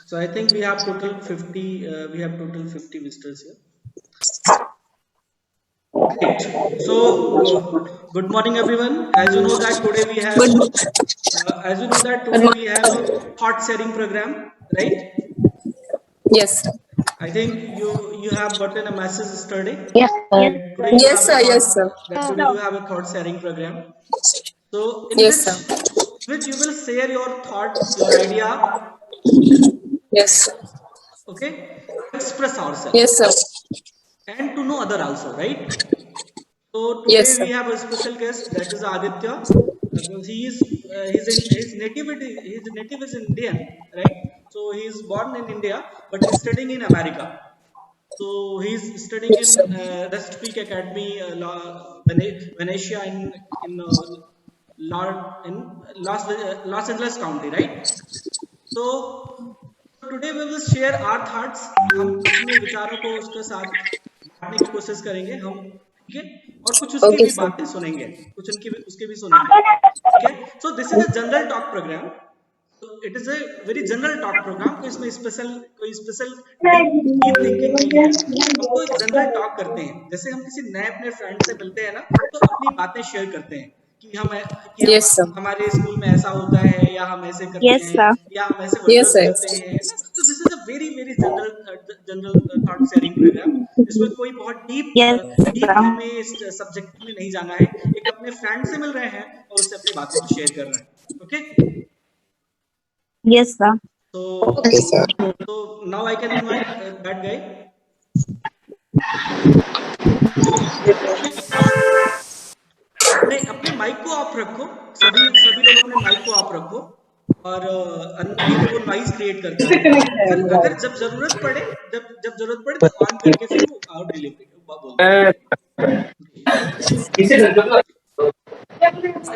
So I think we have total 50. We have total 50 visitors here. Great. So good morning, everyone. As you know that today we have, a thought sharing program, right? Yes. I think you have gotten a message yesterday. Yes, sir. Today you Yes, have a sir. Yes, thought sir. that today you have a thought sharing program. So Yes, sir. in which you will share your thought, your idea, Yes. okay? Express ourselves Yes, sir. and to know other also, right? So today Yes, we sir. have a special guest that is Aditya. He is his native is Indian, right? So he is born in India, but he's studying in America. So he's studying Yes, in sir. West Peak Academy, Venetia in Los Angeles County, right? So today we will share our thoughts. हम अपने विचारों को उसके साथ बांटने की कोशिश करेंगे हम, ठीक है? और कुछ उसकी Okay, भी sir. बातें सुनेंगे, कुछ उनकी भी उसके भी सुनेंगे, ठीक है? So this is a general talk program. It is a very general talk program, कोई स्पेशल डीप थिंकिंग नहीं है। हमको एक जनरल टॉक करते हैं, जैसे हम किसी नए अपने फ्रेंड से मिलते हैं ना, तो अपनी बातें शेयर करते हैं कि हम Yes, sir. हमारे स्कूल में ऐसा होता है, या हम ऐसे करते Yes, हैं, sir. या हम ऐसे Yes, वंडर्स sir. करते हैं ना। तो this is a very very general thought sharing program. इसमें कोई बहुत Yes, डीप sir. हमें इस सब्जेक्ट में नहीं जाना है। एक अपने फ्रेंड से मिल रहे हैं और उससे अपनी बातों को शेयर कर रहे हैं, okay? Yes, sir. So, Okay, sir. now I can invite that guy. अपने अपने माइक को ऑफ रखो, सभी सभी लोग अपने माइक को ऑफ रखो, और नहीं तो वो नॉइज क्रिएट करता है। फिर अगर जब जरूरत पड़े, जब जरूरत पड़े तो ऑन करके फिर वो आउट डिलीवरी बोल दो।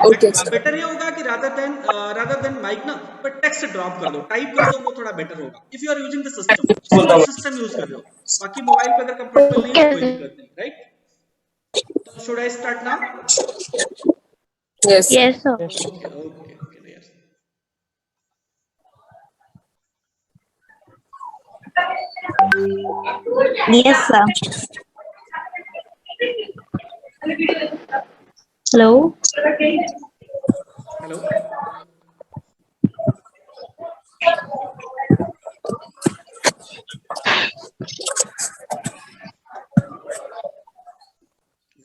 Okay, sir. बेटर ये होगा कि रादर देन माइक ना, पर टेक्स्ट ड्रॉप कर दो, टाइप कर दो, वो थोड़ा बेटर होगा। If you are using the system use कर रहे हो, बाकी मोबाइल पे अगर कंफर्टेबल नहीं है तो कोई दिक्कत नहीं, राइट? तो should I start now? Yes, sir. Yes, sir. Okay, yes. Yes, sir. Hello. Hello.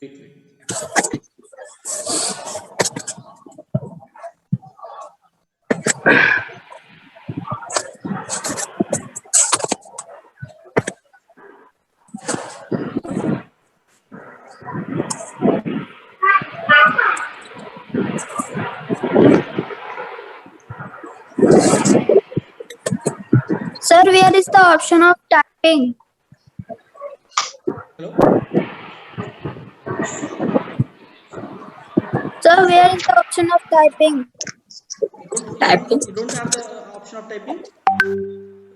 Wait. Sir, where is the option of typing? Hello. Sir, where is the option of typing? You don't have the option of typing.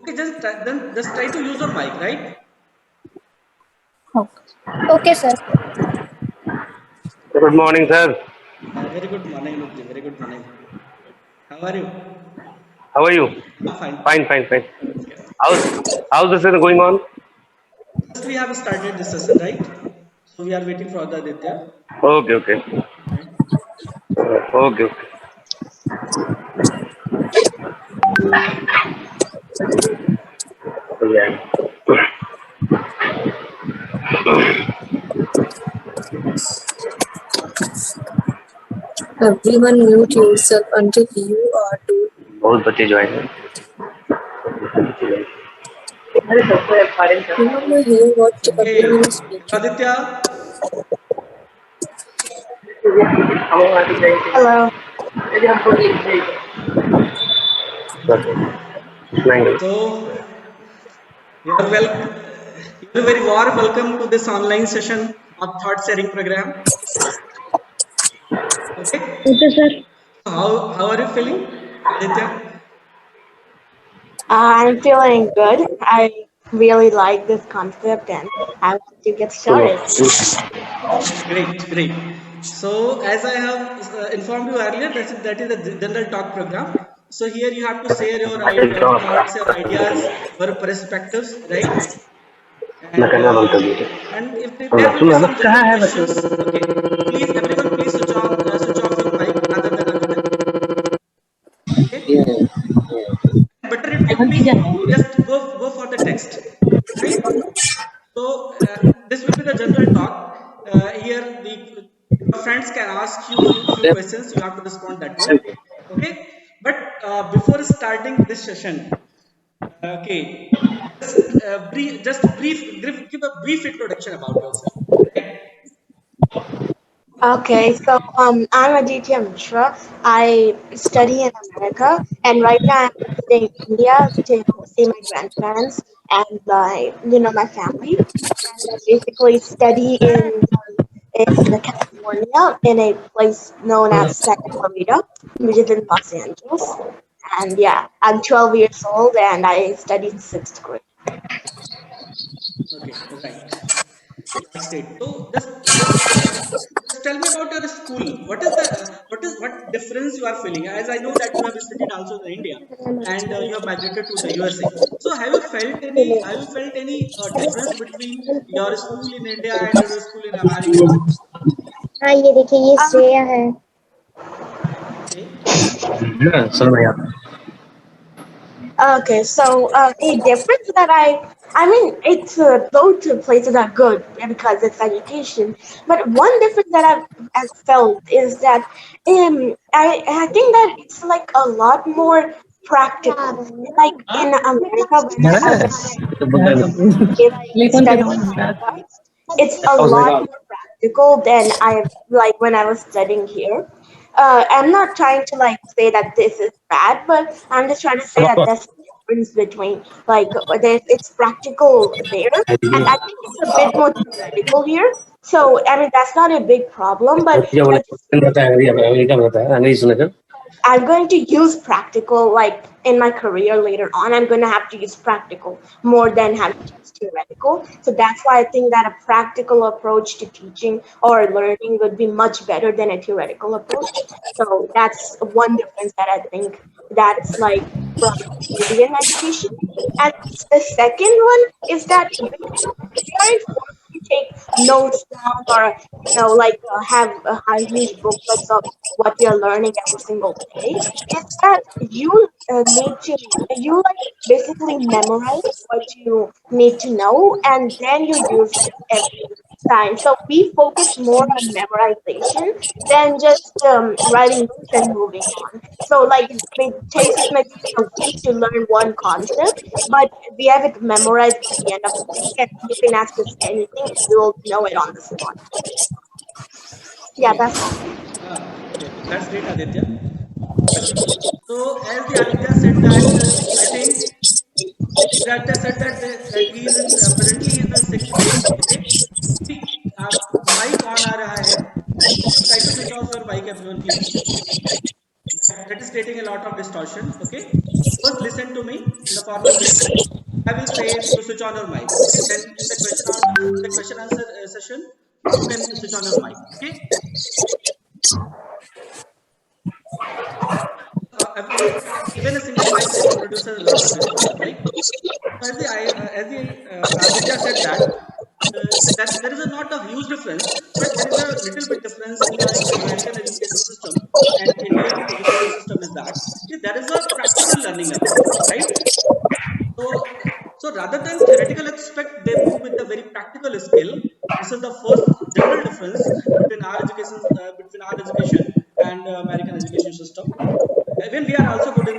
Okay, just try to use your mic, right? Okay, sir. Good morning, sir. Very good morning, Nupji. Very good morning. How are you? How are you? Fine. Fine. Okay. How's the session going on? Just we have started this session, right? So we are waiting for the Aditya. Okay. Right? Okay. Yeah. Everyone mute yourself until you are told. बहुत बच्चे join हैं। You will hear what Okay. everyone is speaking. Aditya. Hello. So you're very warm welcome to this online session of thought sharing program. Okay. Okay, sir. So how are you feeling, Aditya? I'm feeling good. I really like this concept and I want to get started. Great. So as I have informed you earlier, that is the general talk program. So here you have to share your thoughts, your ideas, your perspectives, right? मैं And करना बंद कर दिया there will be सुना ना some कहाँ general है बच्चे questions. Okay, please everyone, please switch off your mic rather than Abidan. Okay, better if we just go for the text, right? So this will be the general talk. Here the your friends can ask you few questions. You have to respond that way. Okay. But before starting this session, okay, give a brief introduction about yourself. Right? Okay, so I'm Aditya Mishra. I study in America, and right now I'm visiting India to see my grandparents and my family. And I basically study in California in a place known as Santa Clarita, which is in Los Angeles. And yeah, I'm 12 years old and I study in sixth grade. Okay. Right. That's great. So just tell me about your school. What difference you are feeling? As I know that you have studied also in India and you have migrated to the USA. So have you felt any difference between your school in India and your school in America? हाँ ये देखिए ये श्रेया है Okay. सुन रहे हैं Okay, so a difference that I mean, it's both places are good because it's education. But one difference that I've felt is that I think that it's like a lot more practical. Like in America, study in America, it's a lot more practical than when I was studying here. I'm not trying to like say that this is bad, but I'm just trying to say that there's a difference between it's practical there, and I think it's a bit more theoretical here. So I mean that's not a big problem, but क्या बोला I just क्या बताया अंग्रेजी सुनकर I'm going to use practical like in my career later on. I'm going to have to use practical more than having to use theoretical. So that's why I think that a practical approach to teaching or learning would be much better than a theoretical approach. So that's one difference that I think that's like from Indian education. And the second one is that we aren't forced to take notes down or have huge booklets of what you're learning every single day. It's that need to you like basically memorize what you need to know and then you use it every time. So we focus more on memorization than just writing notes and moving on. So like it takes us maybe a week to learn one concept, but we have it memorized by the end of the week, and you can ask us anything, and we will know it on the spot. Yeah, Okay. that's all. Okay. That's great, Aditya. So as the Aditya said that I think Aditya said that he is presently he is in sixth grade. Okay. See, mic on आ रहा है. Try to switch off your mic, everyone, please. That is creating a lot of distortion. Okay. First, listen to me in the formal way. I will say to switch on your mic. Okay. Then in the question answer session, you can switch on your mic. Okay. Even a single mic produces a lot of distortion, right? So as the Aditya said that there is not a huge difference, but there is a little bit difference in the American education system and Indian education system is that there is a practical learning element, right? So, so rather than theoretical aspect, they move with the very practical skill. This is the first general difference between our education and American education system. Even we are also good in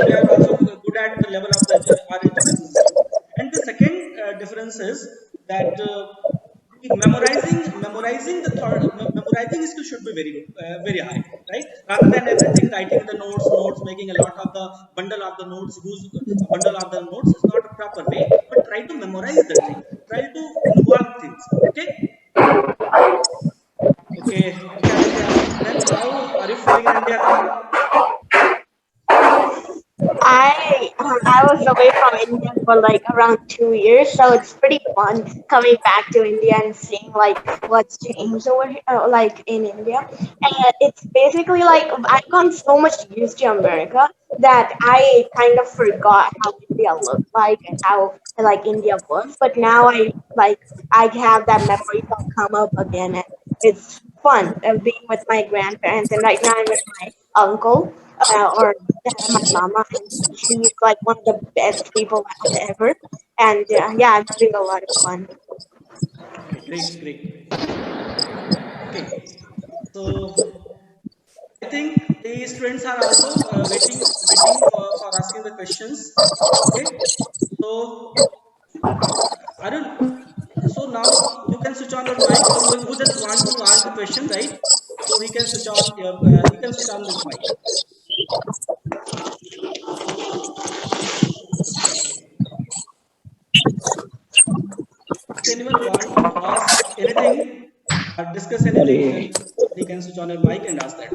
we are also good at the level of our education system. And the second difference is that memorizing skill should be very high, right? Rather than everything writing the notes making a lot of the bundle of the notes use a bundle of the notes is not a proper way, but try to memorize the thing, try to involve things. Okay. Okay, Aditya, then how are you feeling in India now? I was away from India for like around 2 years, so it's pretty fun coming back to India and seeing like what's changed over here, like in India. And it's basically like I've gotten so much used to America that I kind of forgot how India looked like and how like India was. But now I have that memory that come up again, and it's fun being with my grandparents. And right now I'm with my uncle or my mama, and she's like one of the best people ever. And yeah, I'm having a lot of fun. Okay, great, great. Okay, so I think the students are also waiting for asking the questions. Okay, so Arun, so now you can switch on your mic. So who just want to ask the question, right? So he can switch on your he can switch on his mic. If anyone want to ask anything, discuss anything, then he can switch on your mic and ask that.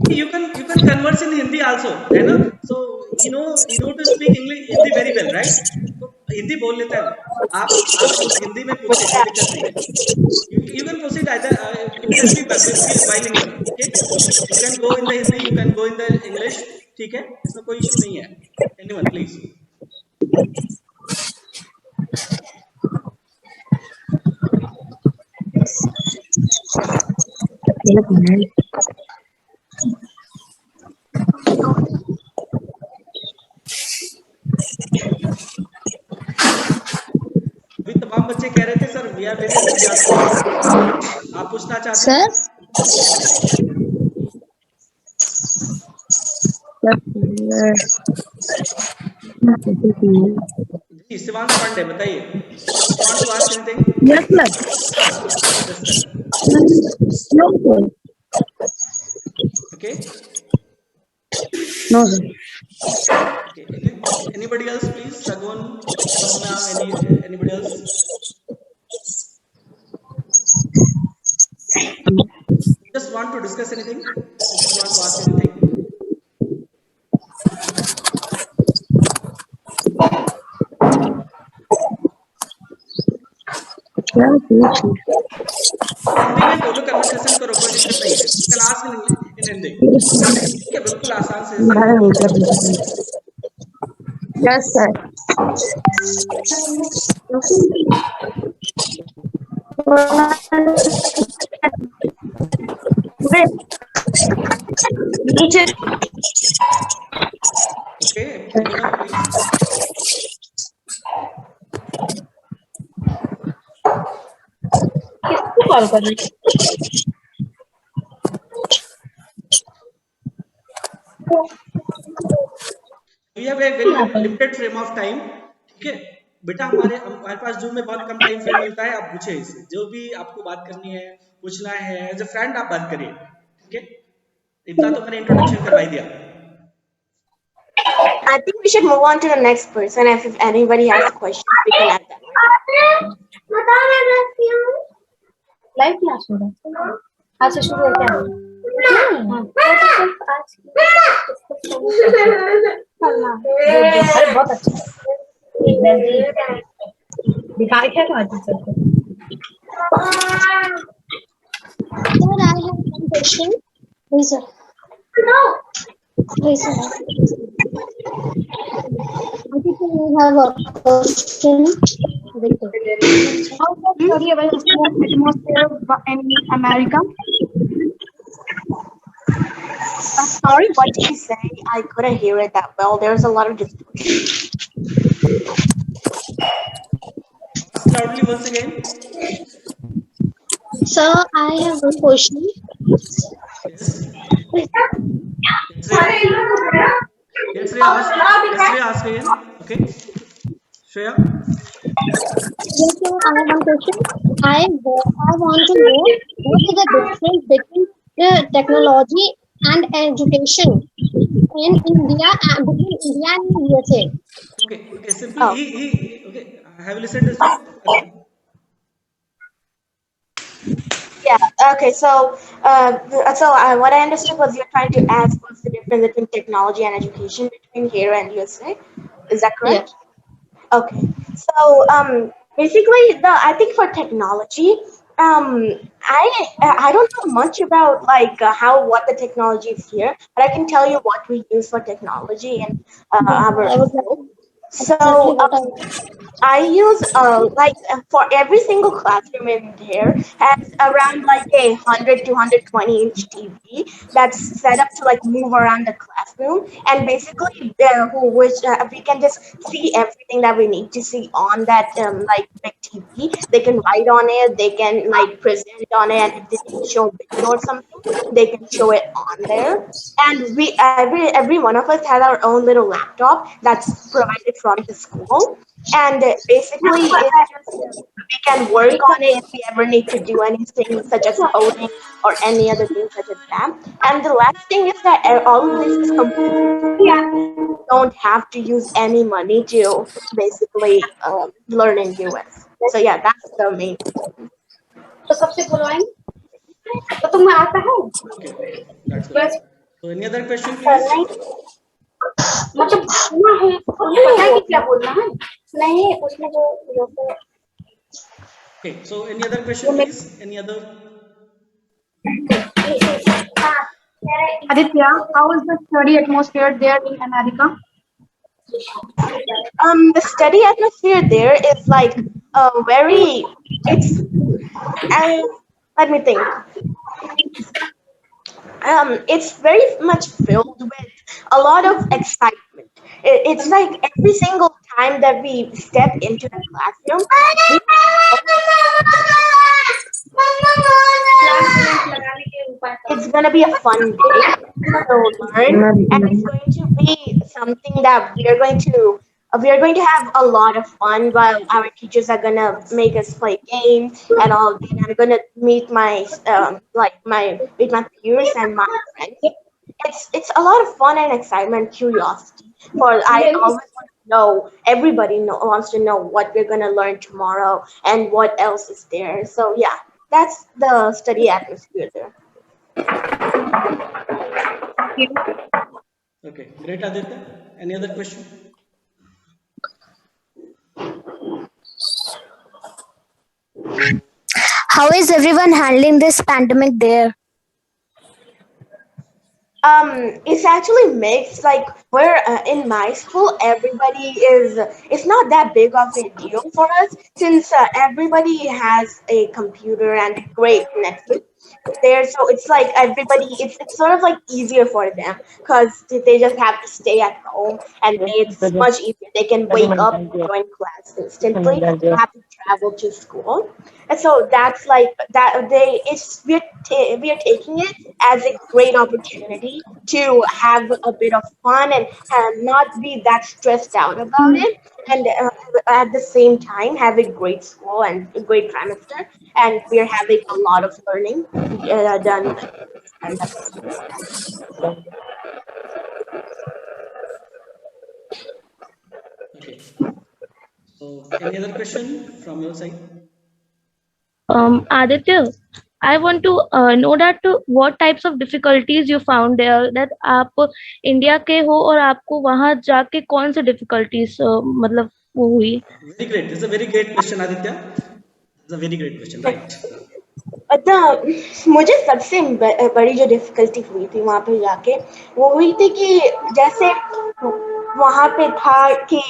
You can converse in Hindi also, है ना? So you know to speak English Hindi very well, right? तो हिंदी बोल लेता है वो. आप हिंदी में पूछे, कोई दिक्कत नहीं है. You can proceed either. You can be bilingual. Okay, you can go in the Hindi, you can go in the English. ठीक है, इसमें कोई इशू नहीं है. Anyone, please. अभी तमाम बच्चे कह रहे थे sir we are very enthusiastic. आप पूछना चाहते हैं? जी शिवांश पांडे बताइए. Want to ask anything? Yes, sir. Okay. No, sir. Okay. Anybody else, please? Sagun, Sapna, anybody else? Just want to discuss anything? Just want to ask anything? Hindi में बोलो, conversation करो, कोई दिक्कत नहीं है. Class in Hindi. ठीक है, बिल्कुल आसान से. Yes, sir. Okay, anyone, please? किसको कॉल कर रही है? We have a very limited frame of time. ठीक है बेटा, हमारे पास जूम में बहुत कम टाइम फ्रेम मिलता है. आप पूछे इससे जो भी आपको बात करनी है, पूछना है, एज ए फ्रेंड आप बात करिए. ठीक है, इतना तो मैंने इंट्रोडक्शन करवा ही दिया. I think we should move on to the next person. If anybody has questions, we can add that. Live class हो रहा है. आज से शुरू है क्या? अरे बहुत अच्छा. दिखा क्या था आज सर को? Sir, I have one question. Please, sir. No. Please, sir. I think I have a question. How does study about atmosphere in America? Sorry, what did you say? I couldn't hear it that well. There's a lot of distortion. Loudly once again. Sir, I have one question. Yes. Yes, Shreya, ask again. Okay. Shreya. Yes, sir, I have one question. I want to know what is the difference between the technology and education in India and between India and USA. Okay. Simply, okay. Have you listened to this? Yeah. Okay. What I understood was you're trying to ask what's the difference between technology and education between here and USA. Is that Yeah. correct? Okay. So basically, I think for technology, I don't know much about like how what the technology is here, but I can tell you what we use for technology in Yeah, our I was school. exactly So what I. I use for every single classroom in there has around like a 100 to 120-inch TV that's set up to like move around the classroom, and basically we can just see everything that we need to see on that like big TV. They can write on it, they can like present on it, and if they need to show a video or something, they can show it on there. And we every one of us has our own little laptop that's provided from the school, and basically it's just we can work on it if we ever need to do anything such as coding or any other thing such as that. And the last thing is that all of this is completely free. You don't have to use any money to basically learn in US. So yeah, that's the main. तो सबसे बुलवाएंगे तो तुम्हें आता है Okay, that's good. बस So any other question, please? मतलब बोलना है तुम्हें पता है कि क्या बोलना है नहीं उसमें जो Okay, so any other question, please? Any other? Aditya, how is the study atmosphere there in America? The study atmosphere there is like very. It's let me think. It's very much filled with a lot of excitement. It's like every single time that we step into the classroom, it's gonna be a fun day to learn, and it's going to be something that we are going to have a lot of fun while our teachers are gonna make us play games and all. And I'm gonna meet my meet my peers and my friends. It's a lot of fun and excitement, curiosity. For I always want to know. Wants to know what we're gonna learn tomorrow and what else is there. So yeah, that's the study atmosphere there. Okay, great, Aditya. Any other question? How is everyone handling this pandemic there? It's actually mixed. Like where in my school, everybody is. It's not that big of a deal for us since everybody has a computer and a great Netflix there. So it's like everybody. It's sort of like easier for them because they just have to stay at home, and it's much easier. They can wake up and join class instantly. They don't have to travel to school. And so that's like that. We are taking it as a great opportunity to have a bit of fun and not be that stressed out about it, and at the same time have a great school and a great trimester, and we're having a lot of learning done. And Okay. So any other question from your side? Aditya, I want to know that what types of difficulties you found there, that आप India के हो और आपको वहाँ जाके कौन से difficulties मतलब वो हुई? Very great. This is a very great question, Aditya. It's a very great question, right? मुझे सबसे बड़ी जो डिफिकल्टी हुई थी वहां पे जाके वो हुई थी कि जैसे वहां पे था कि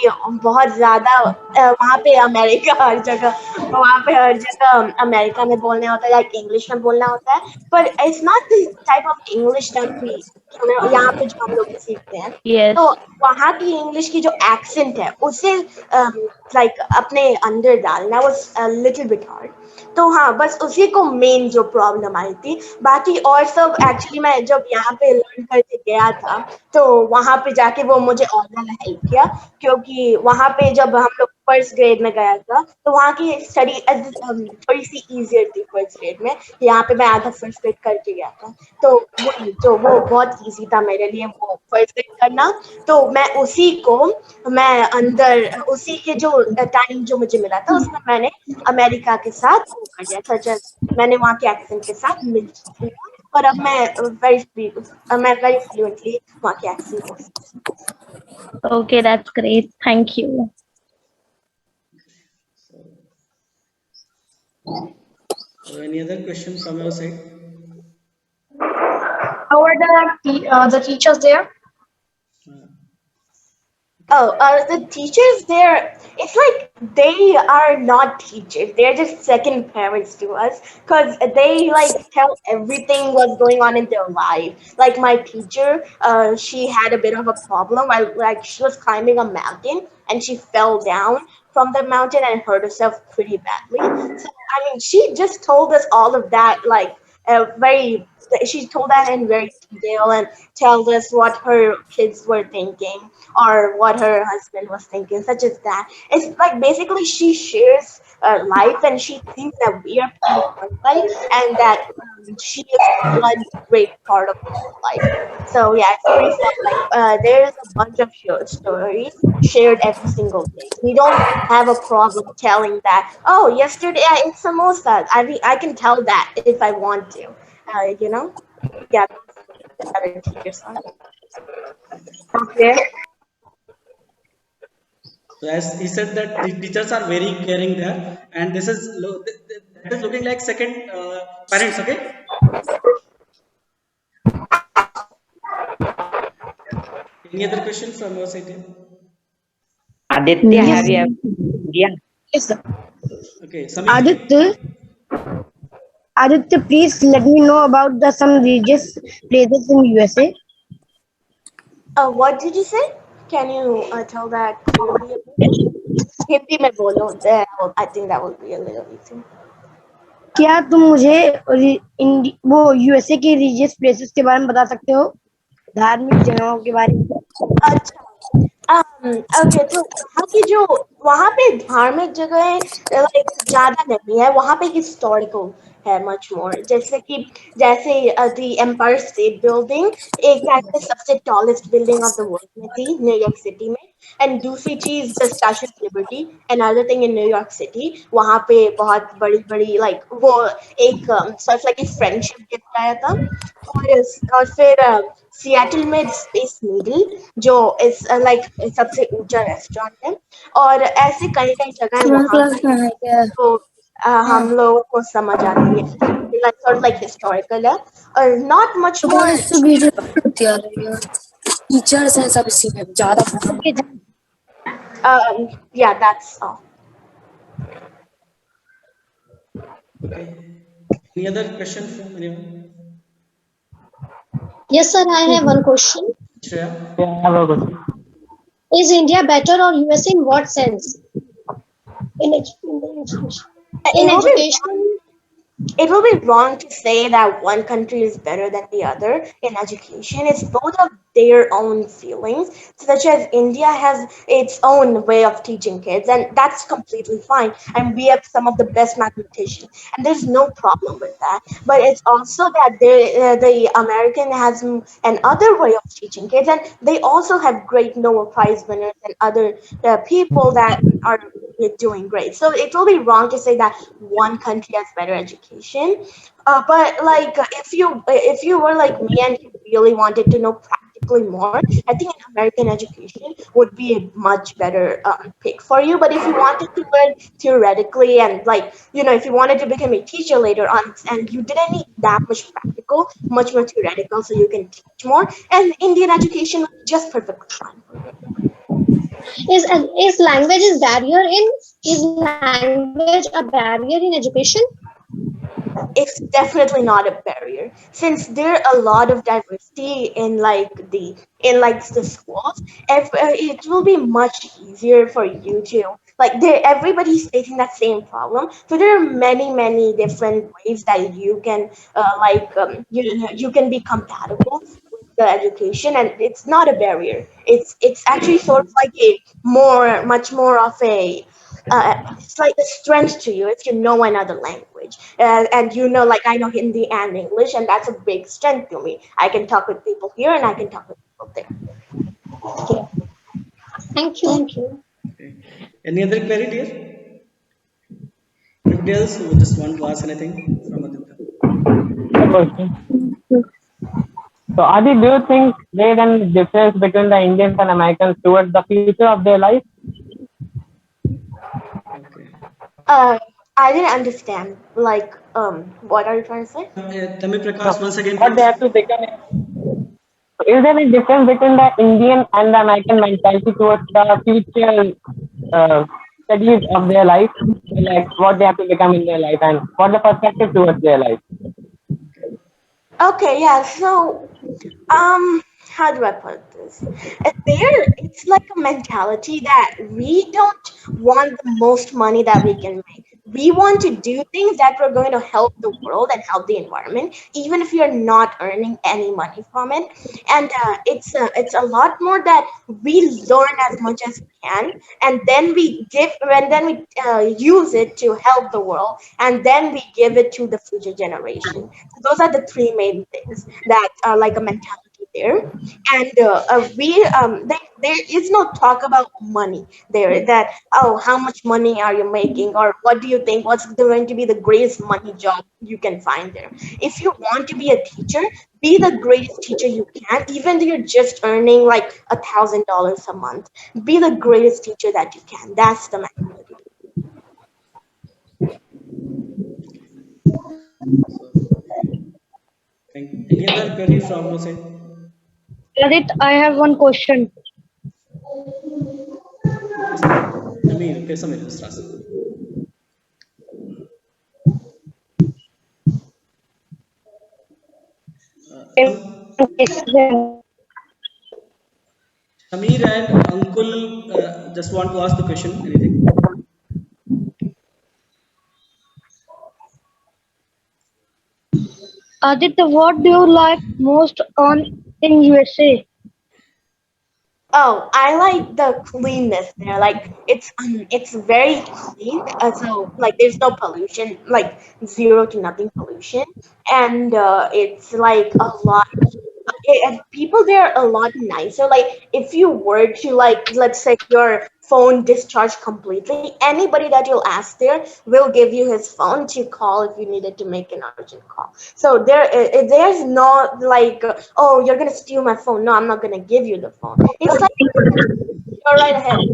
बहुत ज्यादा वहां पे अमेरिका हर जगह वहां पे हर जगह अमेरिका में बोलना होता है या इंग्लिश में बोलना होता है, पर it's not the type of English that we यहाँ पे जो हम लोग सीखते हैं. Yes. तो वहाँ की इंग्लिश की जो एक्सेंट है उसे लाइक अपने अंदर डालना was a little bit hard. तो हाँ, बस उसी को मेन जो प्रॉब्लम आई थी. बाकी और सब एक्चुअली मैं जब यहाँ पे लर्न करके गया था तो वहाँ पे जाके वो मुझे और ज़्यादा हेल्प किया, क्योंकि वहाँ पे जब हम लोग फर्स्ट ग्रेड में गया था तो वहाँ की स्टडी थोड़ी सी ईजियर थी फर्स्ट ग्रेड में। यहाँ पे मैं आधा फर्स्ट ग्रेड करके गया था, तो वो बहुत ईजी था मेरे लिए वो फर्स्ट ग्रेड करना। तो उसी के जो टाइम जो मुझे मिला था उसमें मैंने अमेरिका के साथ वो कर दिया, सच मैंने वहाँ के एक्सेंट के साथ मिल लिया, और अब मैं वेरी फ्लुएंटली वहाँ के एक्सेंट को। Okay, that's great. Thank you. So any other question from your side? How are the teachers there? The teachers there, it's like they are not teachers. They're just second parents to us, because they like tell everything what's going on in their life. Like my teacher, she had a bit of a problem while like she was climbing a mountain and she fell down from the mountain and hurt herself pretty badly. So I mean, she just told us all of that like she told that in very detail and tells us what her kids were thinking or what her husband was thinking, such as that. It's like basically she shares life and she thinks that we are part of her life and that she is one great part of her life. So yeah, it's pretty fun. Like there's a bunch of short stories shared every single day. We don't have a problem telling that. Oh, yesterday I ate samosas. I can tell that if I want to. You know, yeah. Other teachers are. Okay. So as he said that the teachers are very caring there, and this is that is looking like second parents. Okay. Any other question from your side? Aditya, have you yeah. Yes, sir. Okay, Samir. Aditya, please let me know about the some religious places in USA. What did you say? Can you tell that clearly? Hindi mein bolo. I think that would be a little easy. क्या तुम मुझे वो USA के religious places के बारे में बता सकते हो, धार्मिक जगहों के बारे में? अच्छा, ओके, तो वहाँ पे धार्मिक जगह लाइक ज्यादा नहीं है, वहाँ पे हिस्टोरिकल है मच मोर, जैसे द एम्पायर स्टेट बिल्डिंग एक टाइम पे सबसे tallest building of the world में थी न्यूयॉर्क सिटी में, एंड दूसरी चीज the statue of liberty, another thing in New York city, वहाँ पे बहुत बड़ी बड़ी लाइक वो एक सॉर्ट लाइक फ्रेंडशिप गिफ्ट आया था, और फिर सिएटल में स्पेस नीडल जो इस लाइक सबसे ऊंचा रेस्टोरेंट है, और ऐसे कई कई जगह वहाँ तो हम लोगों को समझ आती है लाइक हिस्टोरिकल है, और नॉट मच मोर टीचर्स हैं सब इसी में ज्यादा। yeah, that's all. Okay. Any other question from anyone? Yes, sir, I have one question. Shreya? Is India better or USA in what sense? In education. It will be wrong to say that one country is better than the other in education. It's both of their own feelings, such as India has its own way of teaching kids, and that's completely fine. And we have some of the best mathematicians, and there's no problem with that. But it's also that the American has another way of teaching kids, and they also have great Nobel Prize winners and other people that are doing great. So it will be wrong to say that one country has better education. But like if you were like me and you really wanted to know practically more, I think an American education would be a much better pick for you. But if you wanted to learn theoretically and like if you wanted to become a teacher later on and you didn't need that much practical, much more theoretical, so you can teach more, and Indian education would be just perfectly fine. Is language a barrier in education? It's definitely not a barrier, since there are a lot of diversity in the schools. It will be much easier for you to everybody's facing that same problem. So there are many different ways that you can you can be compatible with the education, and it's not a barrier. It's actually sort of like a much more of a it's like a strength to you if you know another language, and you know, like I know Hindi and English, and that's a big strength to me. I can talk with people here, and I can talk with people there. Thank you. Thank you. Okay. Any other query, dear? Anybody else who just want to ask anything from Aditya? question. So, Adi, do you think there is any difference between the Indians and Americans towards the future of their life? Okay. I didn't understand. Like, what are you trying to say? Tamil Prakash, once again, What they have to become? Is there any difference between the Indian and the American mentality towards the future studies of their life, like what they have to become in their life, and what the perspective towards their life? Okay, yeah. So, how do I put this? It's like a mentality that we don't want the most money that we can make. We want to do things that are going to help the world and help the environment, even if you're not earning any money from it. And it's a lot more that we learn as much as we can, and then we use it to help the world, and then we give it to the future generation. So those are the three main things that are like a mentality there. And there is no talk about money there, that, oh, how much money are you making, or what do you think, what's going to be the greatest money job you can find there. If you want to be a teacher, be the greatest teacher you can, even though you're just earning like $1,000 a month. Be the greatest teacher that you can. That's the mentality. Any other query from your side? Adit, I have one question. Amir, Samir, just ask. Samir and Uncle just want to ask the question. Anything? Aditya, what do you like most on in USA? Oh, I like the cleanness there. Like it's very clean. So like there's no pollution, like zero to nothing pollution, and it's like a lot. And people there are a lot nicer. Like if you were to, like, let's say your phone discharged completely, anybody that you'll ask there will give you his phone to call if you needed to make an urgent call. So there's no like, oh, you're gonna steal my phone. No, I'm not gonna give you the phone. It's like, go right ahead. You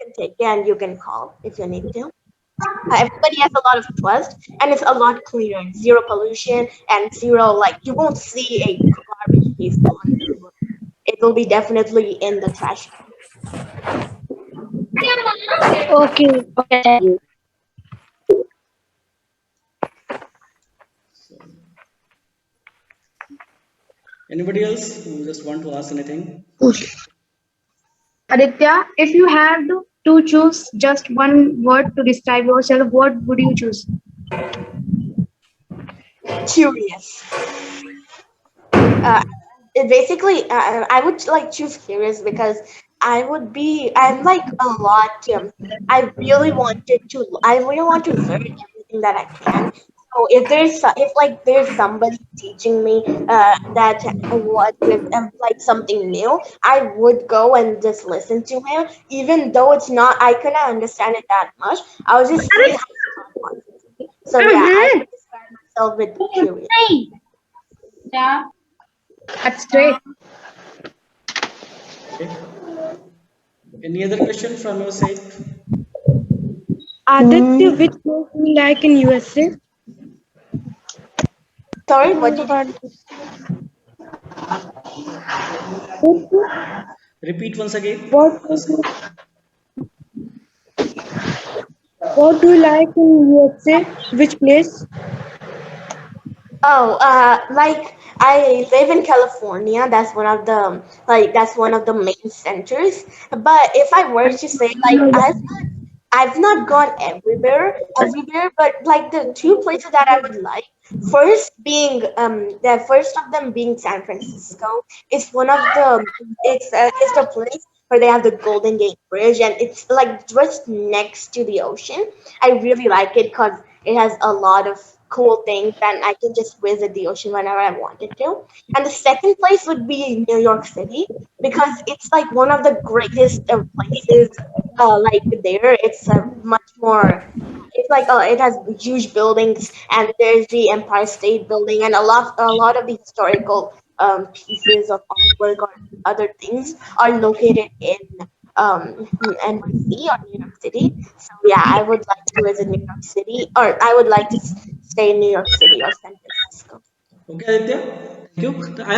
can take it and you can call if you need to. Everybody has a lot of trust, and it's a lot cleaner. Zero pollution and zero, like, you won't see a garbage piece on the road. It will be definitely in the trash can. Okay, okay, thank you. Anybody else who just want to ask anything? Aditya, if you had to choose just one word to describe yourself, what would you choose? Curious. Basically, I would like choose curious because I'm like a lot. I really want to learn everything that I can. So if there's somebody teaching me that what with like something new, I would go and just listen to him, even though I couldn't understand it that much. I was just see how he wants it. So yeah, I would describe myself with curious. Yeah, that's great. Okay. Any other question from your side? Aditya, which place do you like in USA? Sorry, what did you Repeat once again. What do you like in USA? Which place? Oh, like I live in California. That's one of the main centers. But if I were to say, like, I've not gone everywhere, but like the two places that I would like, first being the first of them being San Francisco. It's one of the it's the place where they have the Golden Gate Bridge, and it's like just next to the ocean. I really like it because it has a lot of cool things, and I can just visit the ocean whenever I wanted to. And the second place would be New York City because it's like one of the greatest places like there. It's much more. It's like it has huge buildings, and there's the Empire State Building, and a lot of the historical pieces of artwork or other things are located in NYC or New York City. So yeah, I would like to visit New York City, or I would like to stay in New York City or San Francisco. Okay, Aditya, thank you. I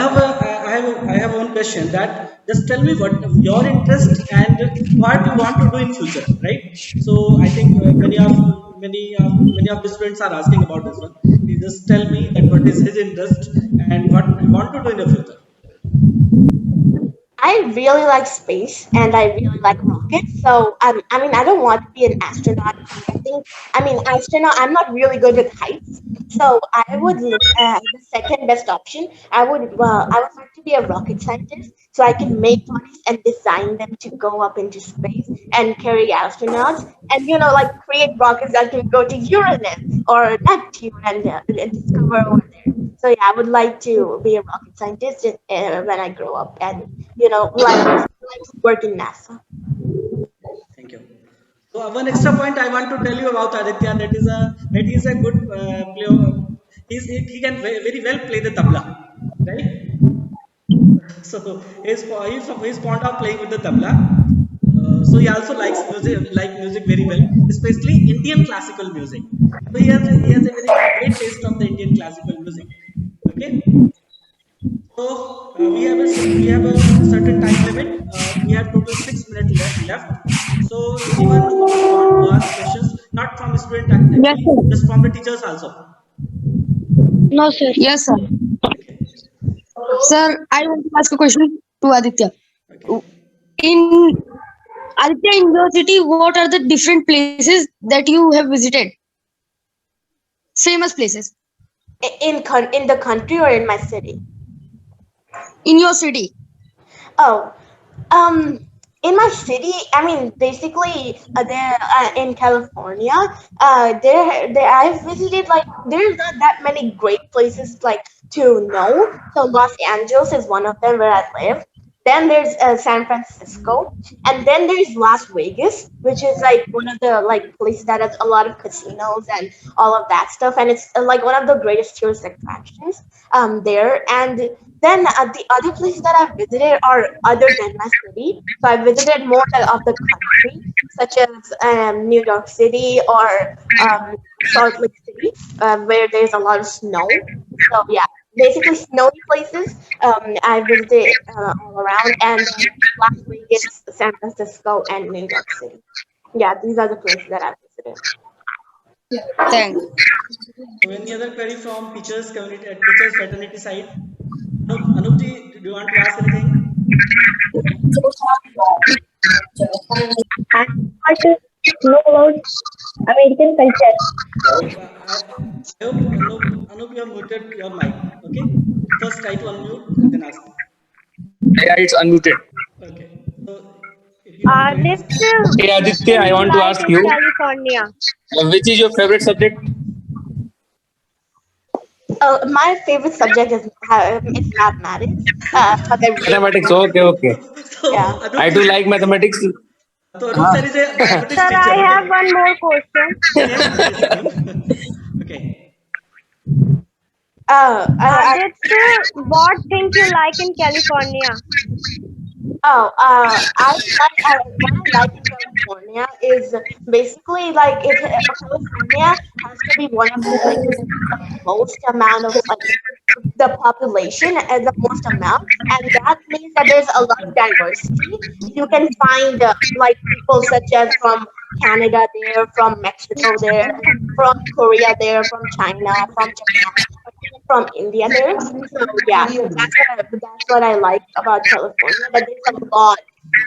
have one question that just tell me what your interest and what you want to do in future, right? So I think many of the students are asking about this one. You just tell me that what is his interest and what you want to do in the future. I really like space and I really like rockets. So I mean, I don't want to be an astronaut. Astronaut. I'm not really good with heights. So I would look the second best option. I would like to be a rocket scientist, so I can make rockets and design them to go up into space and carry astronauts, and like create rockets that can go to Uranus or Neptune and discover over there. So yeah, I would like to be a rocket scientist when I grow up, and like work in NASA. Thank you. So one extra point I want to tell you about Aditya, that is a good player. He can very well play the tabla, right? So he's fond of playing with the tabla. So he also likes music very well, especially Indian classical music. So he has a very great taste of the Indian classical music. Okay. So we have a certain time limit. We have total 6 minutes left. So anyone who want to ask questions, not from student Yes, actually, sir. just from the teachers also. No, sir. Yes, sir. Okay. Sir, I want to ask a question to Aditya. Okay. In Aditya, in your city, what are the different places that you have visited? Famous places In the country or in my city? in your city. Oh, in my city, I mean, basically, there in California, there I've visited like there's not that many great places like to know. So Los Angeles is one of them where I live. Then there's San Francisco, and then there's Las Vegas, which is like one of the like places that has a lot of casinos and all of that stuff, and it's like one of the greatest tourist attractions there. And then the other places that I've visited are other than my city. So I visited more of the country, such as New York City or Salt Lake City, where there's a lot of snow. So yeah, basically snowy places. I visited all around, and Las Vegas, San Francisco, and New York City. Yeah, these are the places that I've visited. Thanks. So any other query from teachers community, teachers fraternity side? Anupji, do you want to ask anything? I want to know about American culture. I hope Anup, you have muted your mic. Okay. First try to unmute and then ask. Yeah, it's unmuted. Okay. So if you want to ask, Hey Aditya, I want to ask you, California. which is your favorite subject? My favorite subject is mathematics. Mathematics. Okay. so Yeah. Anup, I do like mathematics. so Anup sir is a mathematics Sir, teacher. I have one more question. Yes, okay. What things you like in California? What I like in California is basically like if California has to be one of the places with the most amount of like the population and the most amount, and that means that there's a lot of diversity. You can find like people such as from Canada there, from Mexico there, from Korea there, from China, from Japan, from India there. So yeah, that's what I like about California. But there's a lot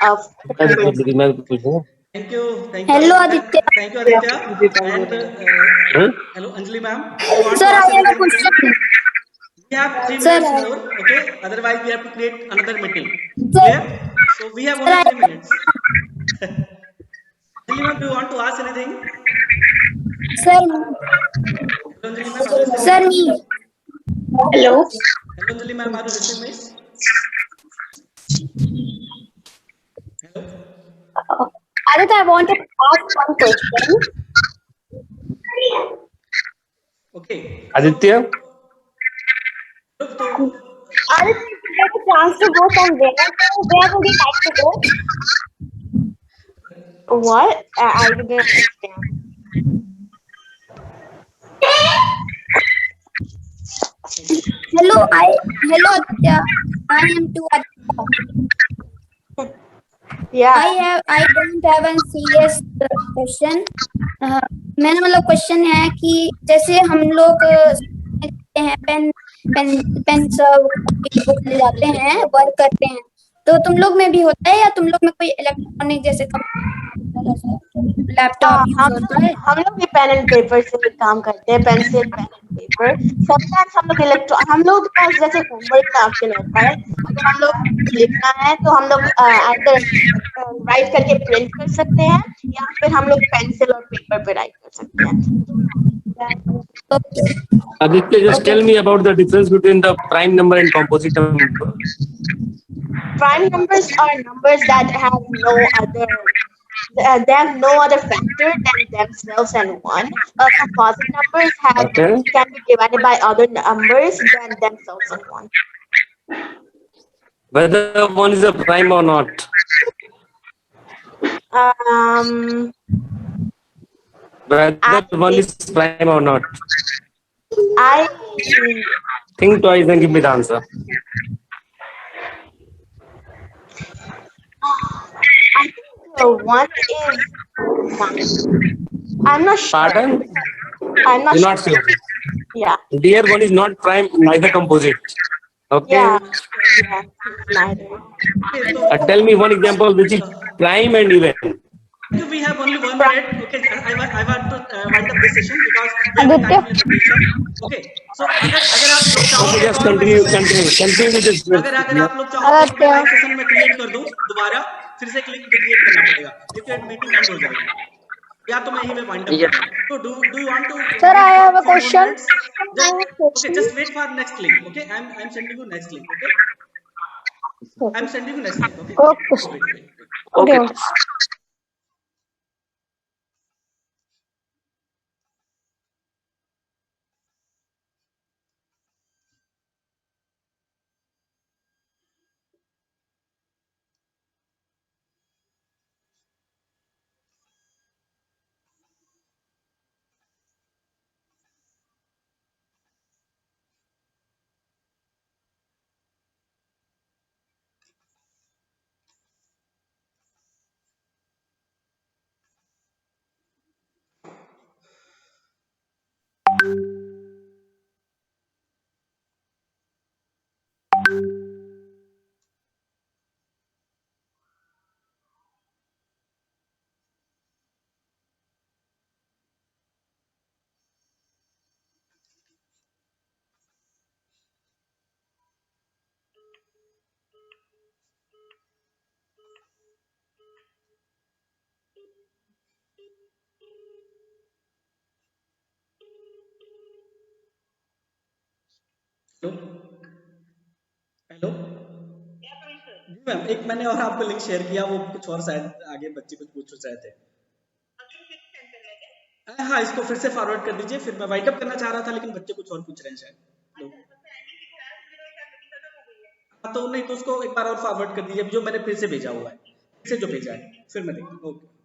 of मैं कुछ पूछूं? Thank you. Thank you, Hello, Aditya. Aditya. Thank you, Aditya. And Huh? hello, Anjali ma'am. Do you want Sir, to I ask have a anything? question. We have 3 minutes Sir, more. Okay. Otherwise, we have to create another meeting. sir, Clear? So we have sir, only 3 minutes. Anjali ma'am, do you want to ask anything? sir, Hello, Anjali ma'am. Are you listening sir, me? me. Hello. Hello, Anjali ma'am. Are you listening me? Hello. Aditya, I want to ask one question. Okay. Aditya? So Aditya, if you get a chance to go somewhere, so where would you like to go? What? I didn't understand. Hello, Aditya. I am too Aditya. Yeah. I don't have a serious question. मेरा मतलब question है कि जैसे हम लोग जाते हैं pen सब बुक ले जाते हैं वर्क करते हैं तो तुम लोग में भी होता है या तुम लोग में कोई इलेक्ट्रॉनिक जैसे लैपटॉप यूज होता है हम लोग भी पेन एंड पेपर से भी काम करते हैं, pencil pen and paper. Sometimes हम लोग के पास जैसे होमवर्क का ऑप्शन होता है, अगर हम लोग कुछ लिखना है तो हम लोग आइदर राइट करके प्रिंट कर सकते हैं या फिर हम लोग पेंसिल और पेपर पे राइट कर सकते हैं। Aditya, just tell me about the difference between the prime number and composite number. Prime numbers are numbers that have no other they have no other factor than themselves and one. Composite numbers Okay. can be divided by other numbers than themselves and one. Whether one is a prime or not. Um, Whether one is prime or not. I Think twice and give me the answer. one is mine. I'm not sure. Pardon? I'm not You're sure. not sure. Yeah. Dear one is not prime, neither composite. Okay. Yeah. Yeah. Neither. Tell me one example which is prime and even. We have only 1 minute. Okay, I want to wind up this session because we have a time limitation. Okay, so अगर आप लोग चाहो Okay, तो just और मैं continue, session continue with this. अगर आप लोग चाहो तो मैं लाइव सेशन में क्रिएट कर दूं दोबारा फिर से क्रिएट करना पड़ेगा क्योंकि मीटिंग एंड हो जाएगी या तो मैं यही में वाइंड अप कर दूं तो do you want to Sir, I meet have a for more question. Minutes okay just wait for next link okay I'm sending you next link okay I'm sending you next link okay Okay. Hello जी ma'am एक मैंने और आपको link share किया वो कुछ और शायद आगे बच्चे कुछ पूछ रहे थे हाँ इसको फिर से फॉरवर्ड कर दीजिए फिर मैं वाइंड अप करना चाह रहा था लेकिन बच्चे कुछ और पूछ रहे हैं शायद लोग हाँ तो नहीं तो उसको एक बार और फॉरवर्ड कर दीजिए जो मैंने फिर से भेजा हुआ है फिर से जो भेजा है फिर मैं देखता हूँ okay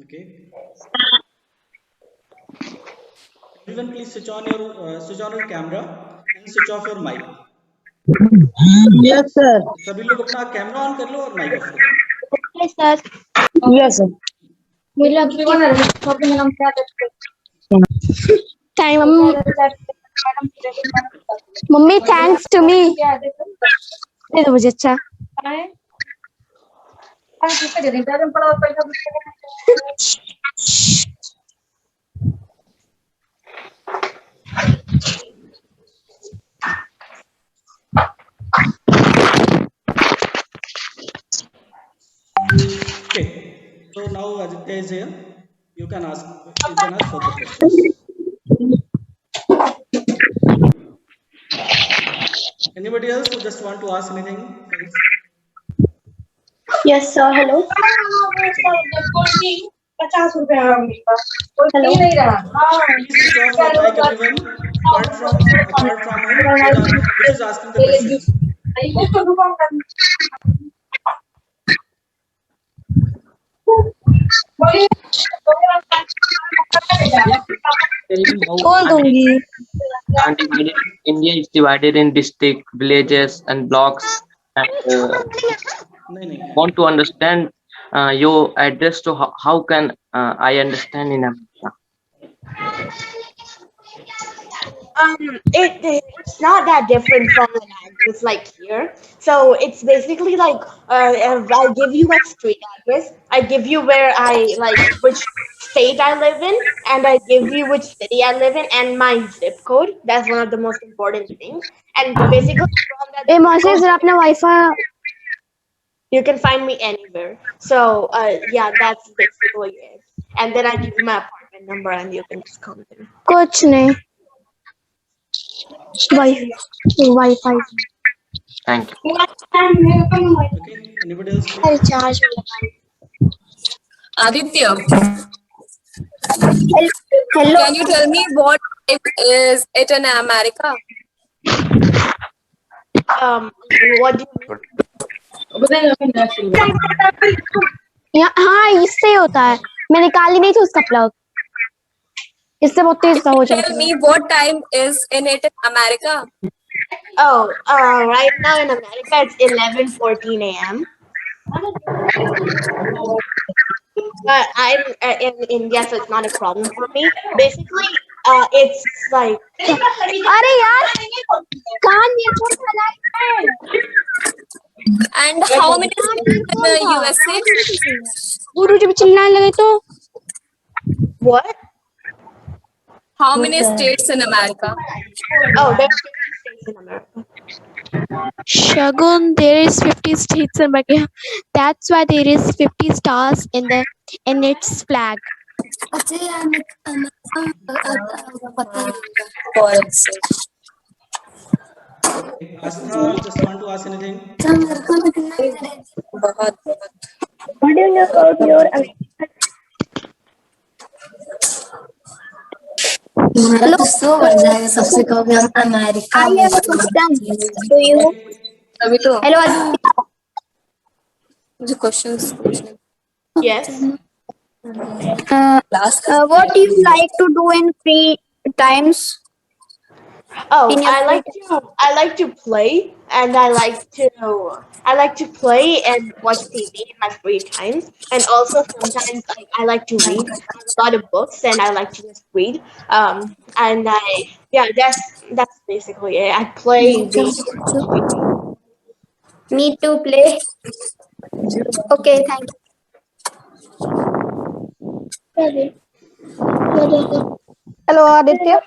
Okay. Everyone, please switch on your camera and switch off your mic. Yes, sir. सभी लोग अपना कैमरा ऑन कर लो और माइक ऑफ करो. Yes, sir. Yes, sir. Time. Mummy, thanks to me. दे दो मुझे अच्छा. Okay. So now Aditya is here. You can ask further questions. Anybody else who just want to ask anything? Yes, sir. Hello. Please switch off your mic, everyone. Apart from which is asking the questions. कौन दूंगी? India is divided in district, villages, and blocks. And, want to understand your address to how can I understand in America? It's not that different from an address like here. So it's basically like I'll give you a street address. I give you where I like which state I live in, and I give you which city I live in and my zip code. That's one of the most important things. And basically from that ए मौसी जरा अपना wifi. you can find me anywhere. So yeah, that's basically it. And then I give you my apartment number, and you can just come there. कुछ नहीं. Wifi. Thank you. Okay. Anybody else? Recharge. Aditya, Hello. can you tell me what is it in America? What do you हाँ इससे ही होता है. मैं निकाली नहीं थी उसका प्लग. इससे बहुत तेज सा हो जाता Tell है. me what time is in it in America? Oh, right now in America it's 11:14 a.m. But I'm in India, so it's not a problem for me. Basically, it's like. अरे यार कान earphone लगाए. And how many states in the USA? गुरु जब चिल्लाने लगे तो. What? How many states in America? Oh, there's 50 states in America. Shagun, there is 50 states in America. That's why there is 50 stars in its flag. अच्छा यार पता नहीं. Astha, just want to ask anything? बहुत. What do you know about your हमारा तो सो बढ़ जाएगा सबसे कहोगे हम America I have a question. Do you? अभी तो Hello. मुझे क्वेश्चंस पूछने. Yes. What do you like to do in free times? Oh, I like to play, and I like to play and watch TV in my free time, and also sometimes I like to read. I have a lot of books, and I like to just read. And that's basically it. I play. Me to play. Okay, thank you. Hello, Aditya.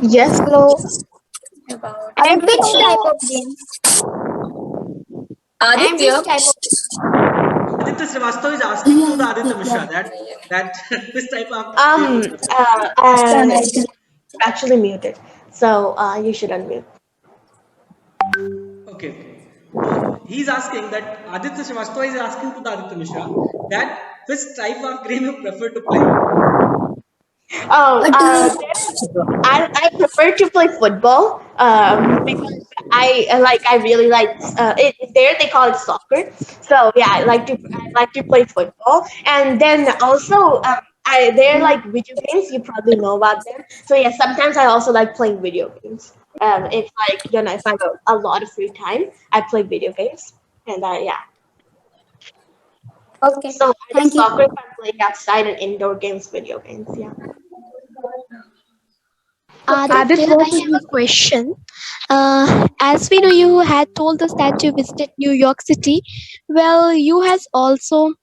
Yes. Hello. And which type of game? Aditya, Aditya, Aditya Srivastava is asking to the Aditya Mishra that this type of Actually muted. So you should unmute. okay. So he's asking that Aditya Srivastava is asking to the Aditya Mishra that which type of game you prefer to play. Oh, I prefer to play football because I really like it. There they call it soccer. So yeah, I like to play football, and then also they're like video games. You probably know about them. So yeah, sometimes I also like playing video games. If if I have a lot of free time, I play video games, and yeah. Okay. So Thank you. soccer, if I'm playing outside, and indoor games, video games. Yeah. Aditya, I have a question. As we know, you had told us that you visited New York City. Well, you has also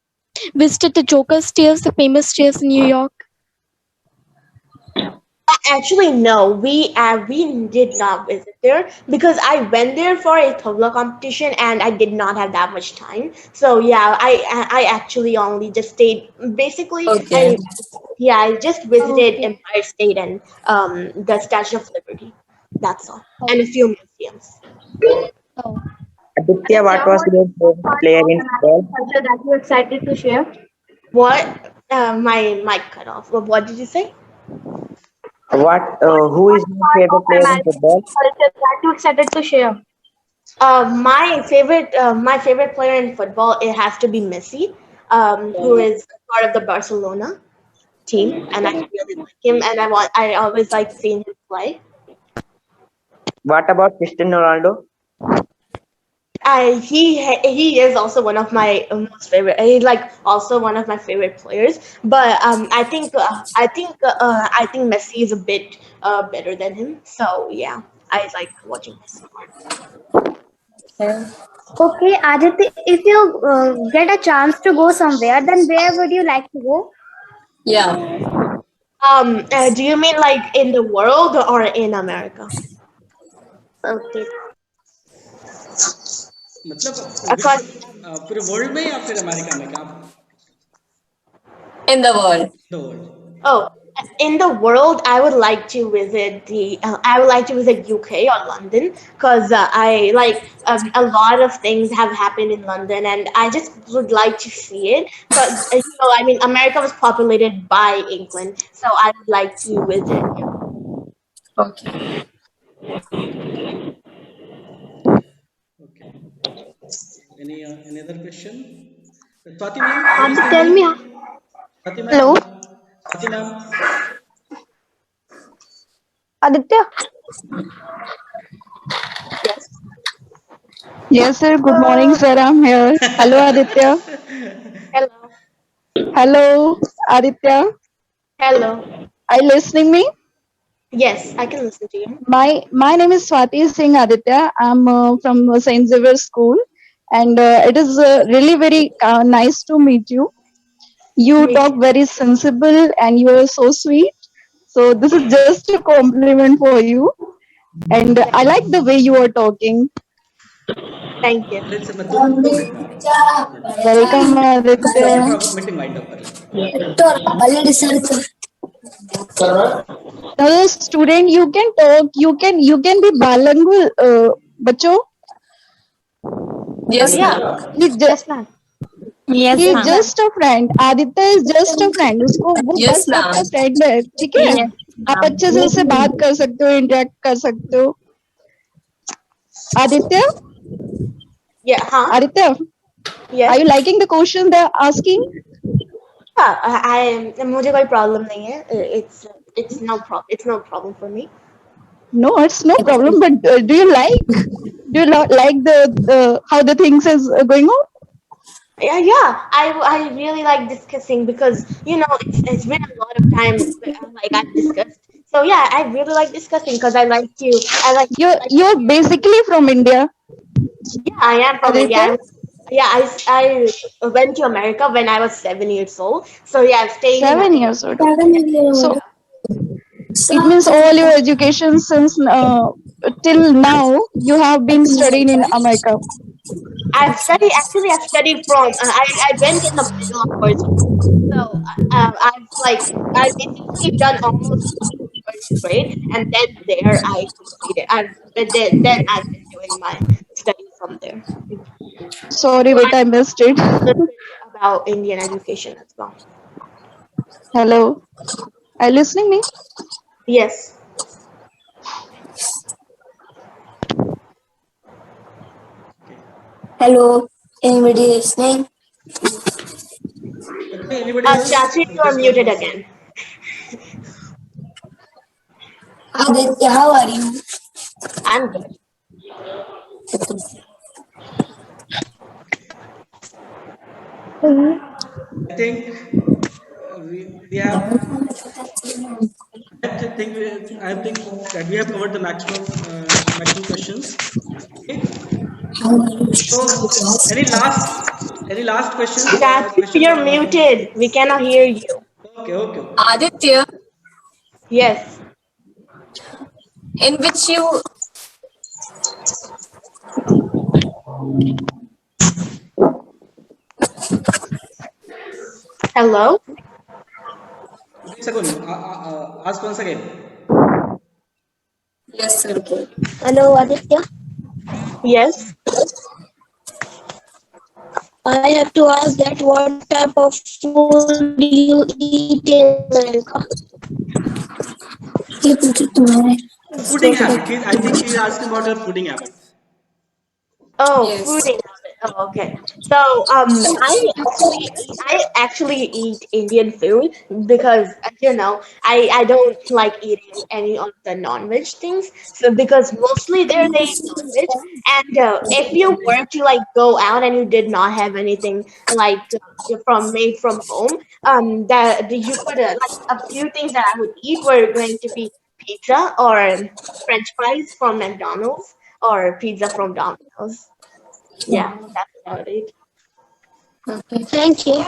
visited the Joker stairs, the famous stairs in New York. Actually, no, we did not visit there because I went there for a tabla competition and I did not have that much time. So yeah, I actually only just stayed basically. Okay. I just visited Empire State and the Statue of Liberty. That's all, and a few museums. Aditya, what was your favorite player in football? That you're excited to share. What? My mic cut off. What did you say? Who is your favorite player in football? That you're excited to share. My favorite player in football, it has to be Messi, who is part of the Barcelona team, and I really like him, and I always like seeing him play. What about Cristiano Ronaldo? He is also one of my most favorite. He's like also one of my favorite players. But I think Messi is a bit better than him. So yeah, I like watching Messi. Okay, Aditya, if you get a chance to go somewhere, then where would you like to go? Yeah. Do you mean like in the world or in America? Okay. मतलब पूरे world में या फिर America में क्या? In the world. The world. Oh, in the world, I would like to visit UK or London because I like a lot of things have happened in London, and I just would like to see it. Because I mean, America was populated by England, so I would like to visit. Okay. Any other question? Swati ma'am, Tell me. Swati ma'am. Hello. Swati ma'am. Aditya? Yes, sir. Good morning, sir. I'm here. Hello, Aditya. Hello. Hello, Aditya. Hello. Are you listening me? Yes, I can listen to you. My name is Swati Singh Aditya. I'm from St. Xavier's School, and it is really very nice to meet you. You talk very sensible, and you are so sweet. So this is just a compliment for you, and I like the way you are talking. Thank you. Welcome, Aditya. Now, student, you can talk. You can be bilingual, बच्चों. Yes, He's just he's just a friend. Aditya is just a friend. उसको वो Yes, बस आपका ma'am. friend है, ठीक है? आप अच्छे से उससे बात कर सकते हो, interact कर सकते हो. Aditya? Yeah, huh? Aditya? Yes. Are you liking the question they're asking? I मुझे कोई problem नहीं है. It's no problem for me. No, it's no problem. But do you like the how the things is going on? Yeah. I really like discussing because it's been a lot of time like I've discussed. So yeah, I really like discussing because I like You're basically from India. Yeah, I am from India. I went to America when I was 7 years old. So yeah, I've stayed 7 years old. So it means all your education since till now you have been studying in America. I studied from, I went in the middle of first grade. So I've basically done almost first grade, and then there I completed. Then I've been doing my studies from there. Sorry, So wait, I missed it. a little bit about Indian education as well. Hello, are you listening me? Yes. Hello, anybody listening? Okay, anybody else? Chachi, you are Just one muted more. again. Aditya, how are you? I'm good. I think we have. I think that we have covered the maximum questions. Okay. So any last questions? Chachi, Questions you're from our audience? muted. We cannot hear you. Okay. Aditya, Yes. in which you Hello. One second. Ask once again. Yes, sir. Hello, Aditya. Yes. I have to ask that what type of food you eat in America? Fooding habit. I think she is asking about her fooding habit. Oh, Yes. fooding habit. Oh, okay. So, I actually eat Indian food because, I don't like eating any of the non-veg things. So, because mostly there they eat non-veg, and if you were to like go out and you did not have anything like from made from home, that you could like a few things that I would eat were going to be pizza or French fries from McDonald's or pizza from Domino's. Yeah, that's about it. Thank you.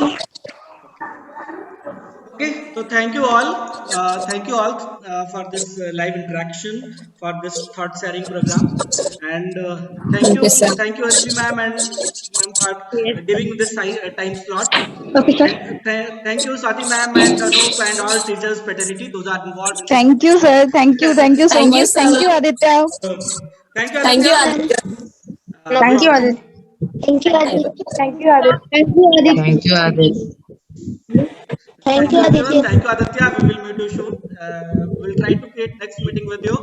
Okay, so thank you all. Thank you all for this live interaction, for this thought sharing program, and thank you, Anjali ma'am and ma'am for giving this time slot. Okay, sir. And thank you, Swati ma'am and Anup and all teachers fraternity. Those are involved in this. Thank you, sir. Thank you so Thank you, much. Thank sir. you, Aditya. Thank you, Thank you, Aditya. Aditya. No Thank you, problem. Aditya. Thank you, Aditya. Thank you, Aditya. Thank you, Aditya. Thank you, Adit. Thank Thank you, you, everyone. Aditya. Thank you, Aditya. We will meet you soon. We'll try to create next meeting with you.